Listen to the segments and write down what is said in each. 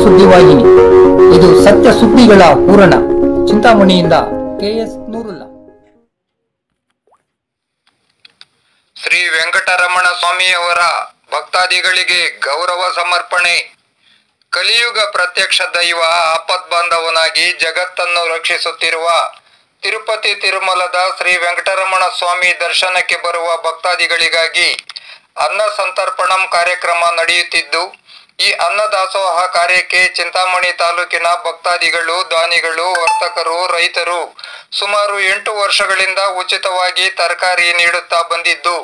ಸುದ್ದಿವಾಹಿನಿ. ಇದು ಸತ್ಯ ಸುದ್ದಿಗಳ ಪೂರಣ. ಚಿಂತಾಮಣಿಯಿಂದ KS ನೂರುಲ್ಲಾ. ಶ್ರೀ ವೆಂಕಟರಮಣ ಸ್ವಾಮಿಯವರ ಭಕ್ತಾದಿಗಳಿಗೆ ಗೌರವ ಸಮರ್ಪಣೆ. ಕಲಿಯುಗ ಪ್ರತ್ಯಕ್ಷ ದೈವ ಆಪದ್ಬಾಂಧವನಾಗಿ ಜಗತ್ತನ್ನು ರಕ್ಷಿಸುತ್ತಿರುವ ತಿರುಪತಿ ತಿರುಮಲದ ಶ್ರೀ ವೆಂಕಟರಮಣ ಸ್ವಾಮಿ ದರ್ಶನಕ್ಕೆ ಬರುವ ಭಕ್ತಾದಿಗಳಿಗಾಗಿ ಅನ್ನ ಸಂತರ್ಪಣಂ ಕಾರ್ಯಕ್ರಮ ನಡೆಯುತ್ತಿದ್ದು, ಈ ಅನ್ನದಾಸೋಹ ಕಾರ್ಯಕ್ಕೆ ಚಿಂತಾಮಣಿ ತಾಲೂಕಿನ ಭಕ್ತಾದಿಗಳು, ದಾನಿಗಳು, ವರ್ತಕರು, ರೈತರು ಸುಮಾರು 8 ವರ್ಷಗಳಿಂದ ಉಚಿತವಾಗಿ ತರಕಾರಿ ನೀಡುತ್ತಾ ಬಂದಿದ್ದು,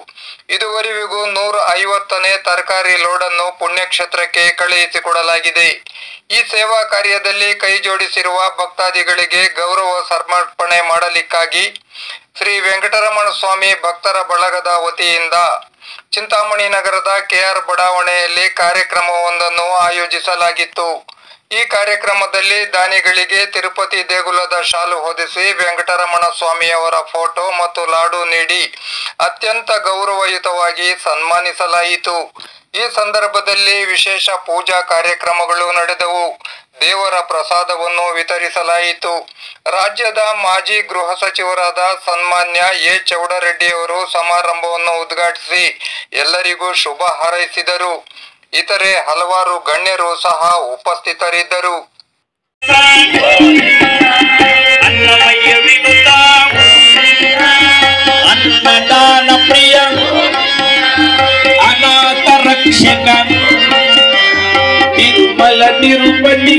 ಇದುವರೆಗೂ 150ನೇ ತರಕಾರಿ ಲೋಡನ್ನು ಪುಣ್ಯಕ್ಷೇತ್ರಕ್ಕೆ ಕಳುಹಿಸಿಕೊಡಲಾಗಿದೆ. ಈ ಸೇವಾ ಕಾರ್ಯದಲ್ಲಿ ಕೈ ಜೋಡಿಸಿರುವ ಭಕ್ತಾದಿಗಳಿಗೆ ಗೌರವ ಸಮರ್ಪಣೆ ಮಾಡಲಿಕ್ಕಾಗಿ ಶ್ರೀ ವೆಂಕಟರಮಣ ಸ್ವಾಮಿ ಭಕ್ತರ ಬಳಗದ ವತಿಯಿಂದ ಚಿಂತಾಮಣಿ ನಗರದ KR ಬಡಾವಣೆಯಲ್ಲಿ ಕಾರ್ಯಕ್ರಮವೊಂದನ್ನು ಆಯೋಜಿಸಲಾಗಿತ್ತು. ಈ ಕಾರ್ಯಕ್ರಮದಲ್ಲಿ ದಾನಿಗಳಿಗೆ ತಿರುಪತಿ ದೇಗುಲದ ಶಾಲು ಹೊದಿಸಿ ವೆಂಕಟರಮಣ ಸ್ವಾಮಿಯವರ ಫೋಟೋ ಮತ್ತು ಲಾಡು ನೀಡಿ ಅತ್ಯಂತ ಗೌರವಯುತವಾಗಿ ಸನ್ಮಾನಿಸಲಾಯಿತು. ಈ ಸಂದರ್ಭದಲ್ಲಿ ವಿಶೇಷ ಪೂಜಾ ಕಾರ್ಯಕ್ರಮಗಳು ನಡೆದವು. ದೇವರ ಪ್ರಸಾದವನ್ನು ವಿತರಿಸಲಾಯಿತು. ರಾಜ್ಯದ ಮಾಜಿ ಗೃಹ ಸಚಿವರಾದ ಸನ್ಮಾನ್ಯ ಎ ಚೌಡರೆಡ್ಡಿಯವರು ಸಮಾರಂಭವನ್ನು ಉದ್ಘಾಟಿಸಿ ಎಲ್ಲರಿಗೂ ಶುಭ ಹಾರೈಸಿದರು. ಇತರೆ ಹಲವಾರು ಗಣ್ಯರು ಸಹ ಉಪಸ್ಥಿತರಿದ್ದರು. ಅನ್ನಮಯ್ಯ ವಿನುತ ಅನ್ನದಾನ ಪ್ರಿಯ ಅನಾಥ ರಕ್ಷಕ ತಿರುಮಲ ತಿರುಪತಿ